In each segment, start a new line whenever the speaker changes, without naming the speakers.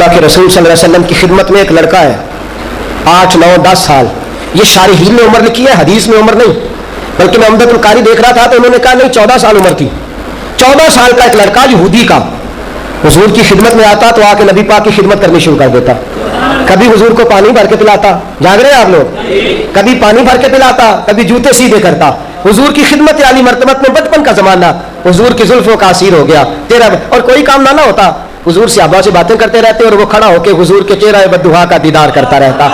अल्लाह के रसूल सल्लल्लाहु अलैहि वसल्लम की खिदमत में एक लड़का है 8, 9, 10 साल। ये शारहीन ने उम्र लिखी है, हदीस में उम्र नहीं, बल्कि मैं उम्दतुल कारी देख रहा था तो उन्होंने कहा नहीं 14 साल उम्र थी। 14 साल का एक लड़का यहूदी का हुजूर की खिदमत में आता तो आके नबी पाक की खिदमत करनी शुरू कर देता। कभी हुजूर को पानी भर के पिलाता, जाग रहे हैं आप लोग, कभी पानी भर के पिलाता, कभी जूते सीधे करता। हुजूर की खिदमत आली मर्तबत में बचपन का जमाना, हुजूर की जुल्फों का असीर हो गया तेरा, और कोई काम ना होता, हुजूर सहाबा से बातें करते रहते और वो खड़ा होकर हुजूर के चेहरा बद्दुआ का दीदार करता रहता।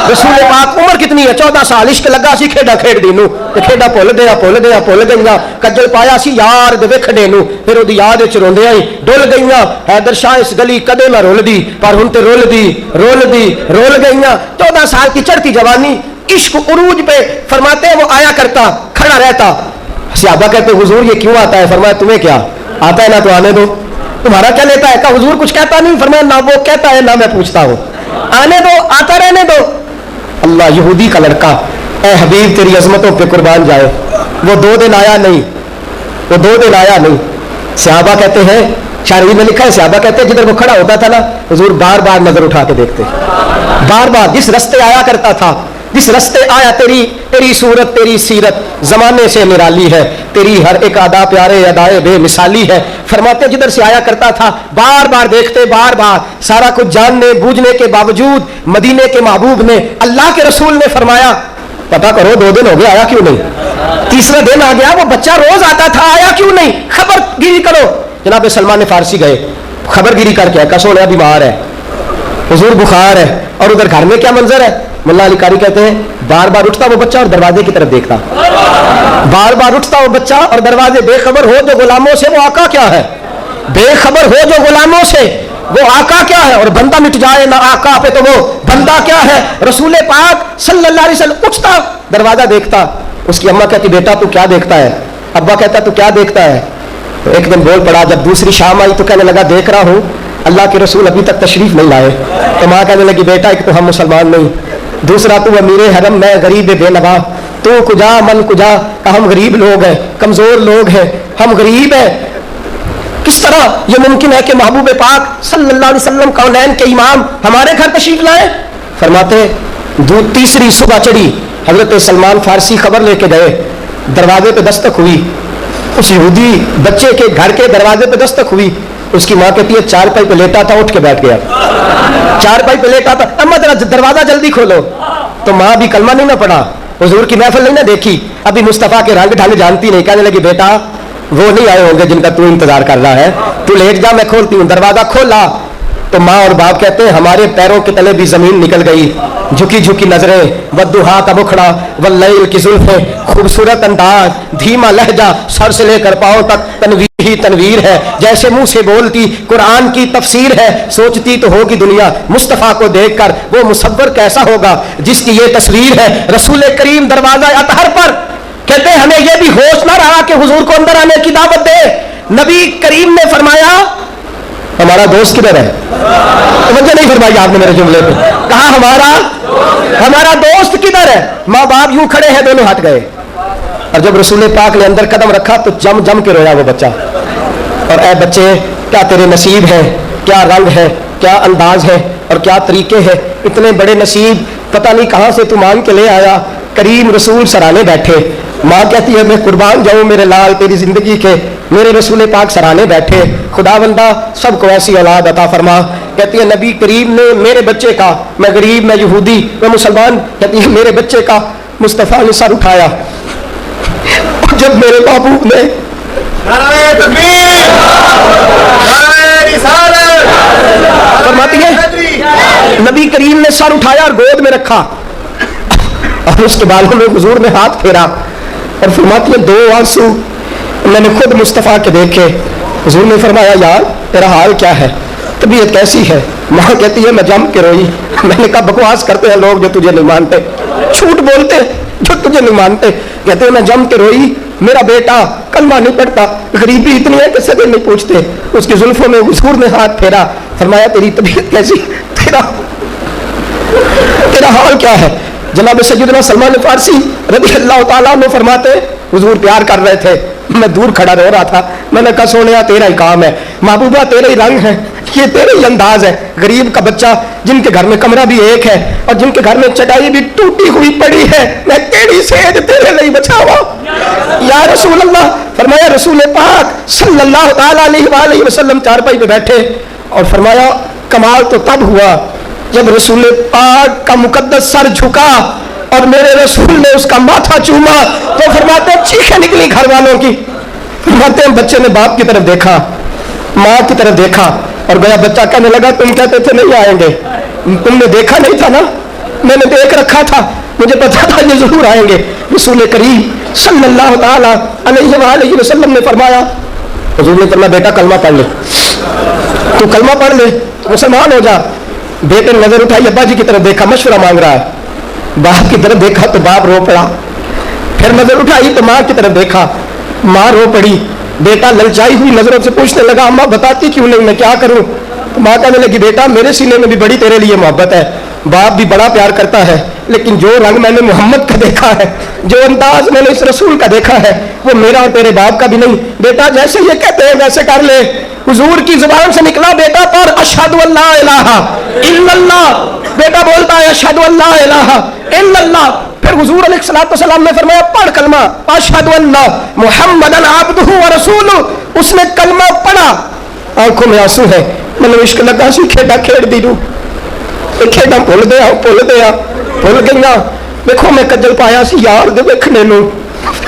रसूल पाक उम्र कितनी है 14 साल, इश्क लगा सी खेड़ा खेड़ दी नू ते खेड़ा भुल गईया, कज्जल पाया सी यार दे वेखड़े नू, फिर ओदी याद विच रोंदे आई डुल गईया। हैदर शाह इस गली कदे ना रुलदी पर हुण ते रुल गईया। 14 साल की चढ़ती जवानी, इश्क उरूज पे, फरमाते वो आया करता, खड़ा रहता। सहाबा कहते हुजूर ये क्यों आता है? फरमाया तुम्हें क्या आता है, ना तो आने दो, तुम्हारा क्या लेता है? कहा हुजूर कुछ कहता नहीं। फरमाया ना वो कहता है ना मैं पूछता हूँ, आने दो, आता रहने दो। अल्लाह, यहूदी का लड़का, ए हबीब तेरी अजमतों पे कुर्बान जाए, वो 2 दिन आया नहीं, वो 2 दिन आया नहीं। सहाबा कहते हैं, शायरी में लिखा है, सहाबा कहते हैं जिधर वो खड़ा होता था ना हुजूर बार बार नजर उठा के देखते, बार बार जिस रस्ते आया करता था, जिस रस्ते आया, तेरी सूरत तेरी सीरत जमाने से निराली है, तेरी हर एक अदा प्यारे अदाए बेमिसाली है। फरमाते जिधर से आया करता था बार बार देखते, बार बार, सारा कुछ जानने बूझने के बावजूद मदीने के महबूब ने, अल्लाह के रसूल ने फरमाया पता करो 2 दिन हो गए आया क्यों नहीं? 3रा दिन आ गया, वो बच्चा रोज आता था, आया क्यों नहीं? खबरगिरी करो। जनाब सलमान फारसी गए, खबरगिरी करके कहा सोनिया बीमार है, हुजूर बुखार है, और उधर घर में क्या मंजर है? मुल्ला अली कारी कहते हैं बार बार उठता वो बच्चा और दरवाजे की तरफ देखता, बार बार उठता वो बच्चा और दरवाजे, बेखबर हो जो गुलामों से वो आका क्या है, बेखबर हो जो गुलामों से वो आका क्या है, और बंदा मिट जाए ना आका पे तो वो बंदा क्या है। रसूल पाक सल्लल्लाहु अलैहि वसल्लम उठता, दरवाजा देखता, उसकी अम्मा कहती बेटा तू क्या देखता है? अब्बा कहता तू क्या देखता है? तो एक दिन बोल पड़ा, जब दूसरी शाम आई तो कहने लगा देख रहा हूँ अल्लाह के रसूल अभी तक तशरीफ नहीं लाए। तो माँ कहने लगी बेटा एक तो हम मुसलमान नहीं, दूसरा तू अमीरे हरम, मैं गरीब बेनवा, तू कुजा मन कुजा, हम गरीब लोग हैं, कमजोर लोग हैं, हम गरीब हैं। किस तरह ये मुमकिन है कि महबूब पाक सल्लल्लाहु अलैहि वसल्लम कौनैन के इमाम हमारे घर तशरीफ लाए? फरमाते तीसरी सुबह चढ़ी, हजरत सलमान फारसी खबर लेके गए, दरवाजे पे दस्तक हुई, उस यहूदी बच्चे के घर के दरवाजे पे दस्तक हुई। उसकी माँ कहती है चारपाई पे लेटा था, उठ के बैठ गया, चारपाई पे लेटा था, अम्मा जरा दरवाजा जल्दी खोलो। तो माँ भी कलमा नहीं ना पढ़ा, हुजूर की महफिल नहीं ना देखी, अभी मुस्तफा के रंग ढंग जानती नहीं। कहने लगी बेटा वो नहीं आए होंगे जिनका तू इंतजार कर रहा है, तू लेट जा मैं खोलती हूँ। दरवाजा खोला तो माँ और बाप कहते हैं हमारे पैरों के तले भी जमीन निकल गई, झुकी झुकी नजरें, वद्दुहा का मुखड़ा, वल्लैल की जुल्फें, खूबसूरत अंदाज, धीमा लहजा, सर से लेकर पांव तक तनवीर ही तनवीर है, जैसे मुंह से बोलती कुरान की तफसीर है। सोचती तो होगी दुनिया मुस्तफा को देखकर वो मुसव्वर कैसा होगा जिसकी ये तस्वीर है। रसूल करीम दरवाजा अतहर पर, कहते हैं हमें ये भी होश ना रहा कि हुजूर को अंदर आने की दावत दे। नबी करीम ने फरमाया हमारा दोस्त किधर है? मुझे नहीं फरमाई आपने मेरे जुमले पे, कहा हमारा दोस्त किधर है? माँ बाप यूं खड़े हैं, दोनों हट गए, और जब रसूल पाक ने अंदर कदम रखा तो जम जम के रोया वो बच्चा। और ऐ बच्चे क्या तेरे नसीब है, क्या रंग है, क्या अंदाज है और क्या तरीके हैं, इतने बड़े नसीब पता नहीं कहाँ से तू मांग के ले आया। करीम रसूल सराहने बैठे, माँ कहती है मैं कुर्बान जाऊँ मेरे लाल तेरी जिंदगी के, मेरे रसूल पाक सराहने बैठे, खुदावंदा सबको ऐसी औलाद अता फरमा। कहती है नबी करीम ने मेरे बच्चे का, मैं गरीब मैं यहूदी मैं मुसलमान, कहती है मेरे बच्चे का मुस्तफ़ा ने सर उठाया, जब मेरे महबूब ने फरमाती है नबी करीम ने सर उठाया और गोद में रखा, और उसके बालों में हुजूर ने हाथ फेरा, और फरमाती है 2 आंसू मैंने खुद मुस्तफ़ा के देखे। हुजूर ने फरमाया यार तेरा हाल क्या है, तबीयत कैसी है? माँ कहती है मैं जम के रोई। मैंने कहा बकवास करते हैं लोग जो तुझे नहीं मानते, झूठ बोलते जो तुझे नहीं मानते। कहते हैं मैं जम के रोई, मेरा बेटा कलमा नहीं पढ़ता, गरीबी इतनी है कि सगे नहीं पूछते। उसकी जुल्फों में हुजूर ने हाथ फेरा, फरमाया तेरी तबीयत कैसी, तेरा हाल क्या है? जनाब सैयदना सलमान फारसी रज़ी अल्लाह ताला अन्हु फरमाते हुजूर प्यार कर रहे थे, मैं दूर खड़ा रो रहा था, मैंने कहा सोनिया तेरा ही काम है, महबूबा तेरा ही रंग है, یہ تیرے ہی انداز ہے. غریب کا بچہ جن کے گھر میں کمرہ بھی ایک ہے اور جن کے گھر میں چٹائی بھی ٹوٹی ہوئی پڑی ہے, میں کیڑی سیج تیرے لیے بچاوا یا رسول اللہ. فرمایا رسول پاک صلی اللہ تعالی علیہ وآلہ وسلم چارپائی پہ بیٹھے اور فرمایا کمال تو تب ہوا جب رسول پاک کا مقدس سر جھکا اور میرے رسول نے اس کا ماتھا چوما تو فرماتے ہیں چیخیں نکلی گھر والوں کی. فرماتے ہیں بچے نے باپ کی طرف دیکھا, ماں کی طرف دیکھا اور گیا. بچہ کہنے لگا تم کہتے تھے نہیں آئیں گے, تم نے دیکھا نہیں تھا نا, میں نے دیکھ رکھا تھا, مجھے پتا تھا یہ ضرور آئیں گے. رسول کریم صلی اللہ تعالی علیہ وآلہ وسلم نے فرمایا, حضور نے فرمایا بیٹا کلمہ پڑھ لے, تو کلمہ پڑھ لے مسلمان ہو جا. بیٹے نے نظر اٹھائی, ابا جی کی طرف دیکھا مشورہ مانگ رہا ہے. باپ کی طرف دیکھا تو باپ رو پڑا. پھر نظر اٹھائی تو ماں کی طرف دیکھا, ماں رو پڑی. بیٹا للچائی ہوئی نظروں سے پوچھنے لگا اماں بتاتی کیوں نہیں, میں کیا کروں؟ ماں کہنے لگی بیٹا میرے سینے میں بھی بڑی تیرے لیے محبت ہے, باپ بھی بڑا پیار کرتا ہے, لیکن جو رنگ میں نے محمد کا دیکھا ہے, جو انداز میں نے اس رسول کا دیکھا ہے, وہ میرا اور تیرے باپ کا بھی نہیں. بیٹا جیسے یہ کہتے ہیں ویسے کر لے. حضور کی زبان سے نکلا بیٹا پر اشہد ان لا الہ الا اللہ. بیٹا بولتا ہے اشہد ان لا الہ الا اللہ. پھر حضور علیہ الصلوۃ والسلام نے فرمایا پڑھ کلمہ اشہد ان محمدن عبدہ ورسولہ. اس نے کلمہ پڑھا, آنکھوں میں آنسو ہے. میں نے عشق لگا سی کھیڈا کھیڑ دی نو, کھیڈا بھول گئی. دیکھو میں کجل پایا سی یار دے ویکھنے نو,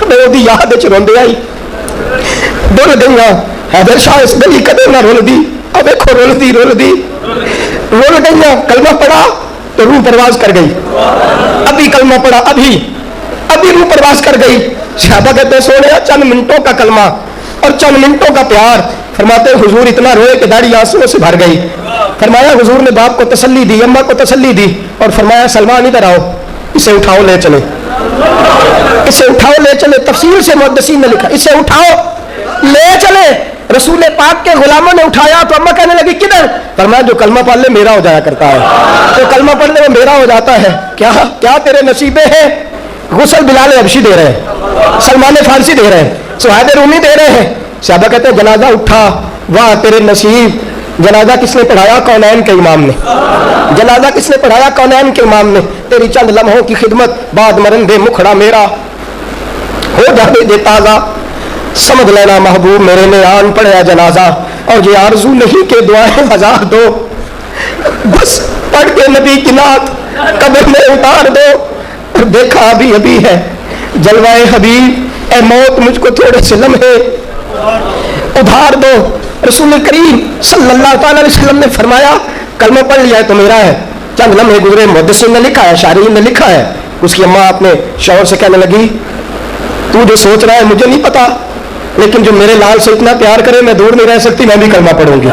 میں وہ یاد وچ روندے آئی ڈر گئی. حیدر شاہ اس گلی کدے نہ رول دی, اب دیکھو رول دی گئی. کلمہ پڑھا تو روح پرواز کر گئی. ابھی کلمہ پڑھا ابھی روح پرواز کر گئی. صحابہ کہتے سونے چند منٹوں کا کلمہ اور چند منٹوں کا پیار. فرماتے حضور اتنا روئے کہ داڑھی آنسوؤں سے بھر گئی. فرمایا حضور نے باپ کو تسلی دی, اماں کو تسلی دی اور فرمایا سلمان ادھر آؤ, اسے اٹھاؤ لے چلے, اسے اٹھاؤ لے چلے. تفسیر سے محدثین نے لکھا اسے اٹھاؤ لے چلے. رسول پاک کے غلاموں نے اٹھایا تو اماں کہنے لگی کدھر؟ فرمایا جو کلمہ پڑھ لے میرا ہو جایا کرتا ہے, جو کلمہ پڑھ لے وہ میرا ہو جاتا ہے. کیا تیرے نصیبے ہیں؟ غسل بلال حبشی دے رہے ہیں, سلمان فارسی دے رہے ہیں, سہیب رومی دے رہے ہیں. صحابہ کہتے ہیں جنازہ اٹھا, واہ تیرے نصیب. جنازہ کس نے پڑھایا؟ کونین کے امام نے. جنازہ کس نے پڑھایا؟ کونین کے امام نے. تیری چند لمحوں کی خدمت بعد مرن دے مکھڑا میرا ہو جانے دے تازہ. سمجھ لینا محبوب میرے نے آن پڑھا جنازہ, اور یہ آرزو نہیں کہ دعائیں ہزار دو, بس پڑھ کے نبی کی نعت قبر میں اتار دو. اور دیکھا ابھی ہے جلوائے حبیب, اے موت مجھ کو تھوڑے سے لمحے ادھار دو. رسول کریم صلی اللہ تعالی علیہ وسلم نے فرمایا کلمہ پڑھ لیا ہے تو میرا ہے. چند لمحے گزرے, محدثین نے لکھا ہے, شارحین نے لکھا ہے. اس کی اماں اپنے شوہر سے کہنے لگی تو جو سوچ رہا ہے مجھے نہیں پتا, لیکن جو میرے لال سے اتنا پیار کرے میں دور نہیں رہ سکتی, میں بھی کلمہ پڑھوں گی.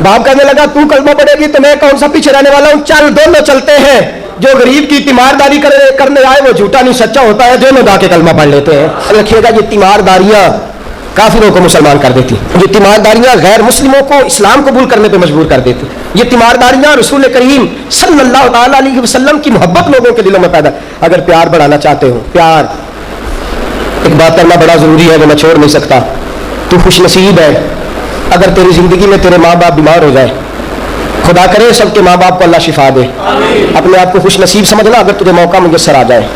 باپ کہنے لگا تو کلمہ پڑھے گی تو میں کون سا پیچھے رہنے والا ہوں, چل دونوں چلتے ہیں. جو غریب کی تیمارداری کرنے آئے وہ جھوٹا نہیں سچا ہوتا ہے, دونوں جا کے کلمہ پڑھ لیتے ہیں. رکھیے گا یہ تیمارداریاں کافروں کو مسلمان کر دیتی, یہ تیمارداریاں غیر مسلموں کو اسلام قبول کرنے پہ مجبور کر دیتی. یہ تیمارداریاں رسول کریم صلی اللہ تعالی علیہ وسلم کی محبت لوگوں کے دلوں میں پیدا. اگر پیار بڑھانا چاہتے ہو, پیار ایک بات کرنا بڑا ضروری ہے, وہ میں چھوڑ نہیں سکتا. تو خوش نصیب ہے اگر تیری زندگی میں تیرے ماں باپ بیمار ہو جائے, خدا کرے سب کے ماں باپ کو اللہ شفا دے. اپنے آپ کو خوش نصیب سمجھنا اگر تجھے موقع میسر آ جائے,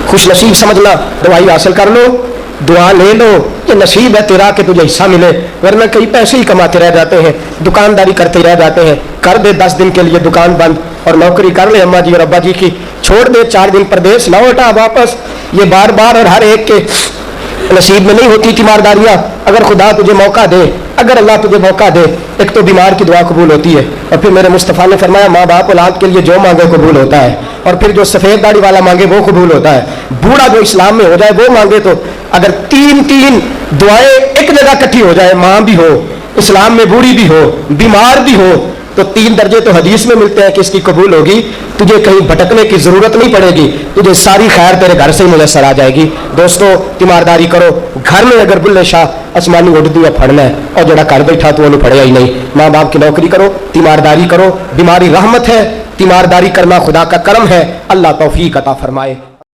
خوش نصیب سمجھنا, دوائی حاصل کر لو, دعا لے لو, یہ نصیب ہے تیرا کہ تجھے حصہ ملے. ورنہ کئی پیسے ہی کماتے رہ جاتے ہیں, دکانداری کرتے رہ جاتے ہیں. کر دے 10 دن کے لیے دکان بند اور نوکری کر لے اماں جی اور ابا جی کی, چھوڑ دے 4 دن پردیس, لوٹا واپس. یہ بار بار اور ہر ایک کے نصیب میں نہیں ہوتی تیمارداریاں. اگر خدا تجھے موقع دے, اگر اللہ تجھے موقع دے, ایک تو بیمار کی دعا قبول ہوتی ہے, اور پھر میرے مصطفیٰ نے فرمایا ماں باپ اولاد کے لیے جو مانگے قبول ہوتا ہے, اور پھر جو سفید داڑھی والا مانگے وہ قبول ہوتا ہے. بوڑھا جو اسلام میں ہو جائے وہ مانگے تو اگر 3 دعائیں ایک جگہ اکٹھی ہو جائے, ماں بھی ہو, اسلام میں بوڑھی بھی ہو, بیمار بھی ہو, تو 3 درجے تو حدیث میں ملتے ہیں کہ اس کی قبول ہوگی. تجھے کہیں بھٹکنے کی ضرورت نہیں پڑے گی, تجھے ساری خیر تیرے گھر سے ہی میسر آ جائے گی. دوستو تیمارداری کرو. گھر میں اگر بلے شاہ آسمانی اردو پڑھنا ہے اور جڑا گھر بیٹھا تو وہ پڑھے ہی نہیں. ماں باپ کی نوکری کرو, تیمارداری کرو. بیماری رحمت ہے, تیمارداری کرنا خدا کا کرم ہے. اللہ توفیق عطا فرمائے.